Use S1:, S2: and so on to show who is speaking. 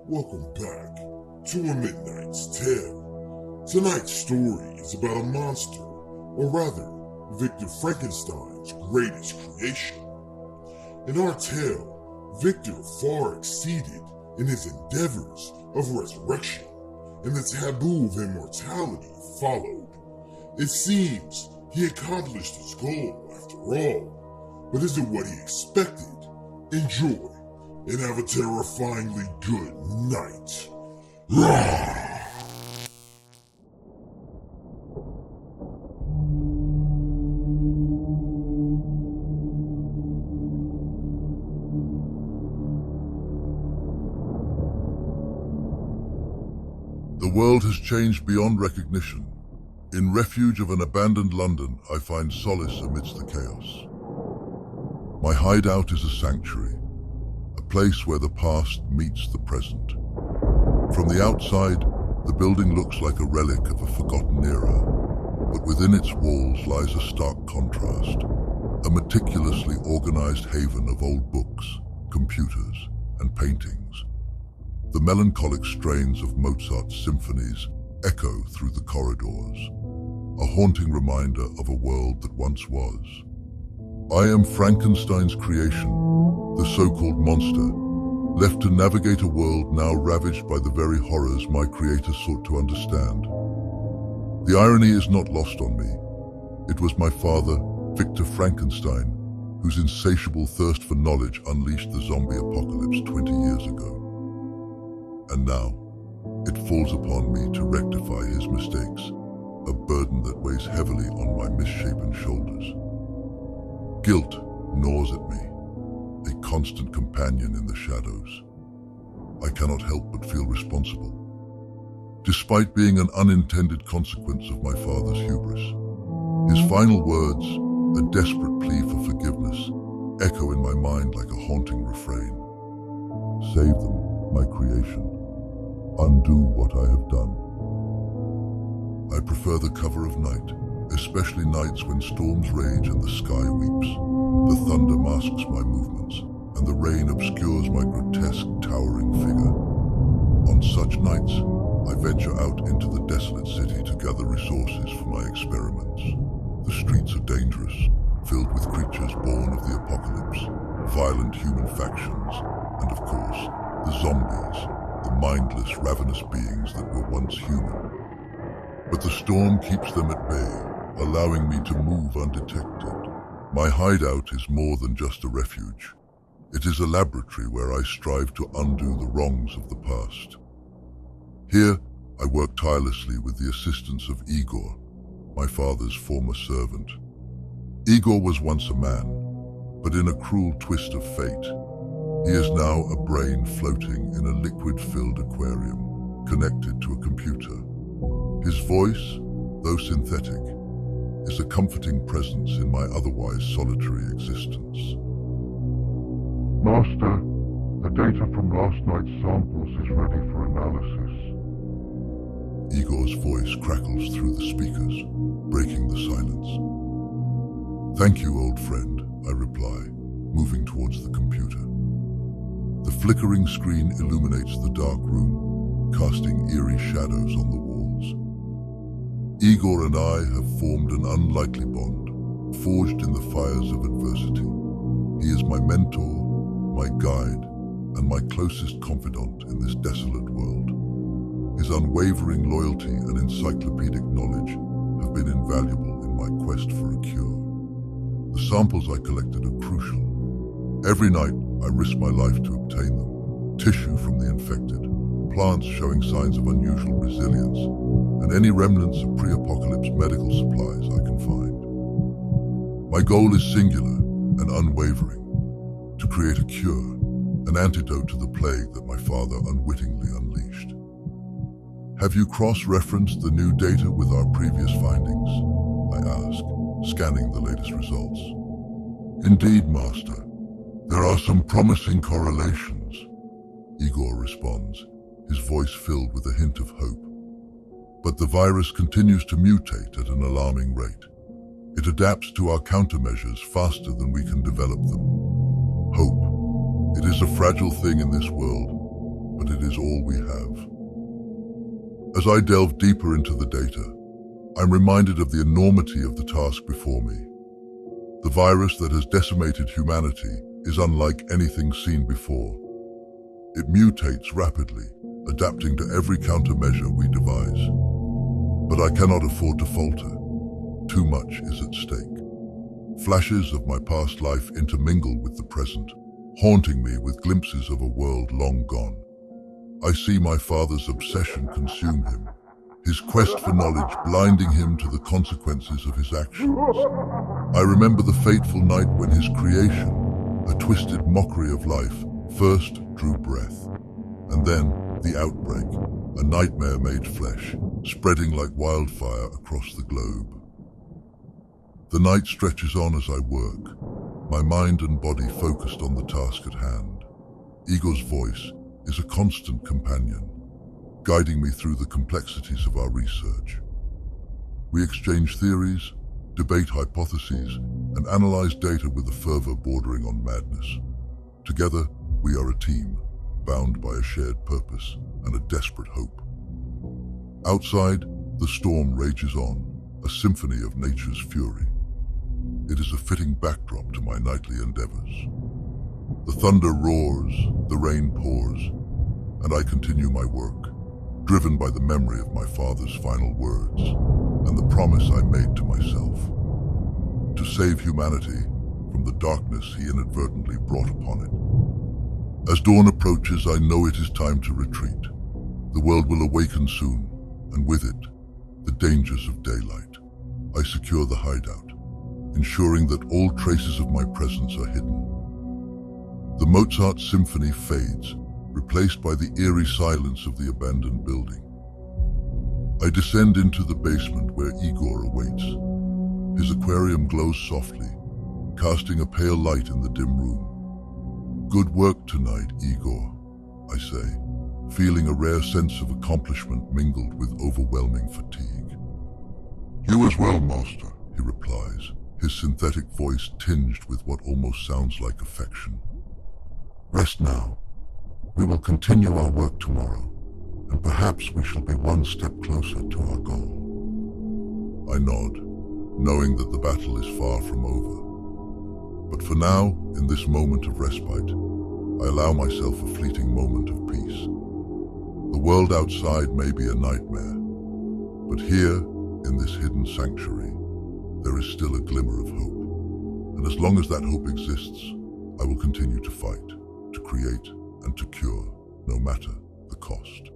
S1: Welcome back to A Midnight's Tale. Tonight's story is about a monster, or rather, Victor Frankenstein's greatest creation. In our tale, Victor far exceeded in his endeavors of resurrection, and the taboo of immortality followed. It seems he accomplished his goal after all, but is it what he expected? Enjoy and have a terrifyingly good night. Rawr!
S2: The world has changed beyond recognition. In refuge of an abandoned London, I find solace amidst the chaos. My hideout is a sanctuary, a place where the past meets the present. From the outside, the building looks like a relic of a forgotten era, but within its walls lies a stark contrast, a meticulously organized haven of old books, computers, and paintings. The melancholic strains of Mozart's symphonies echo through the corridors, a haunting reminder of a world that once was. I am Frankenstein's creation, the so-called monster, left to navigate a world now ravaged by the very horrors my creator sought to understand. The irony is not lost on me. It was my father, Victor Frankenstein, whose insatiable thirst for knowledge unleashed the zombie apocalypse 20 years ago. And now, it falls upon me to rectify his mistakes, a burden that weighs heavily on my misshapen shoulders. Guilt gnaws at me, a constant companion in the shadows. I cannot help but feel responsible. Despite being an unintended consequence of my father's hubris, his final words, a desperate plea for forgiveness, echo in my mind like a haunting refrain. Save them, my creation. Undo what I have done. I prefer the cover of night, especially nights when storms rage and the sky weeps. The thunder masks my movements, and the rain obscures my grotesque, towering figure. On such nights, I venture out into the desolate city to gather resources for my experiments. The streets are dangerous, filled with creatures born of the apocalypse, violent human factions, and of course, the zombies, the mindless, ravenous beings that were once human. But the storm keeps them at bay, allowing me to move undetected. My hideout is more than just a refuge. It is a laboratory where I strive to undo the wrongs of the past. Here, I work tirelessly with the assistance of Igor, my father's former servant. Igor was once a man, but in a cruel twist of fate, he is now a brain floating in a liquid-filled aquarium, connected to a computer. His voice, though synthetic, is a comforting presence in my otherwise solitary existence.
S3: Master, the data from last night's samples is ready for analysis.
S2: Igor's voice crackles through the speakers, breaking the silence. Thank you, old friend, I reply, moving towards the computer. The flickering screen illuminates the dark room, casting eerie shadows on the walls. Igor and I have formed an unlikely bond, forged in the fires of adversity. He is my mentor, my guide, and my closest confidant in this desolate world. His unwavering loyalty and encyclopedic knowledge have been invaluable in my quest for a cure. The samples I collected are crucial. Every night, I risk my life to obtain them. Tissue from the infected, plants showing signs of unusual resilience, and any remnants of pre-apocalypse medical supplies I can find. My goal is singular and unwavering, to create a cure, an antidote to the plague that my father unwittingly unleashed. Have you cross-referenced the new data with our previous findings? I ask, scanning the latest results.
S3: Indeed, Master. There are some promising correlations.
S2: Igor responds, his voice filled with a hint of hope. But the virus continues to mutate at an alarming rate. It adapts to our countermeasures faster than we can develop them. Hope. It is a fragile thing in this world, but but it is all we have. As I delve deeper into the data, I'm reminded of the enormity of the task before me. The virus that has decimated humanity is unlike anything seen before. It mutates rapidly, adapting to every countermeasure we devise. But I cannot afford to falter. Too much is at stake. Flashes of my past life intermingle with the present, haunting me with glimpses of a world long gone. I see my father's obsession consume him, his quest for knowledge blinding him to the consequences of his actions. I remember the fateful night when his creation, a twisted mockery of life, first drew breath. And then the outbreak, a nightmare made flesh, spreading like wildfire across the globe. The night stretches on as I work, my mind and body focused on the task at hand. Igor's voice is a constant companion, guiding me through the complexities of our research. We exchange theories, debate hypotheses, and analyze data with a fervor bordering on madness. Together, we are a team, bound by a shared purpose and a desperate hope. Outside, the storm rages on, a symphony of nature's fury. It is a fitting backdrop to my nightly endeavors. The thunder roars, the rain pours, and I continue my work, driven by the memory of my father's final words and the promise I made to myself to save humanity from the darkness he inadvertently brought upon it. As dawn approaches, I know it is time to retreat. The world will awaken soon, and with it, the dangers of daylight. I secure the hideout, ensuring that all traces of my presence are hidden. The Mozart symphony fades, replaced by the eerie silence of the abandoned building. I descend into the basement where Igor awaits. His aquarium glows softly, casting a pale light in the dim room. "Good work tonight, Igor," I say, feeling a rare sense of accomplishment mingled with overwhelming fatigue.
S3: You as well, Master,
S2: he replies, his synthetic voice tinged with what almost sounds like affection.
S3: Rest now. We will continue our work tomorrow, and perhaps we shall be one step closer to our goal.
S2: I nod, knowing that the battle is far from over. But for now, in this moment of respite, I allow myself a fleeting moment of peace. The world outside may be a nightmare, but here, in this hidden sanctuary, there is still a glimmer of hope. And as long as that hope exists, I will continue to fight, to create, and to cure, no matter the cost.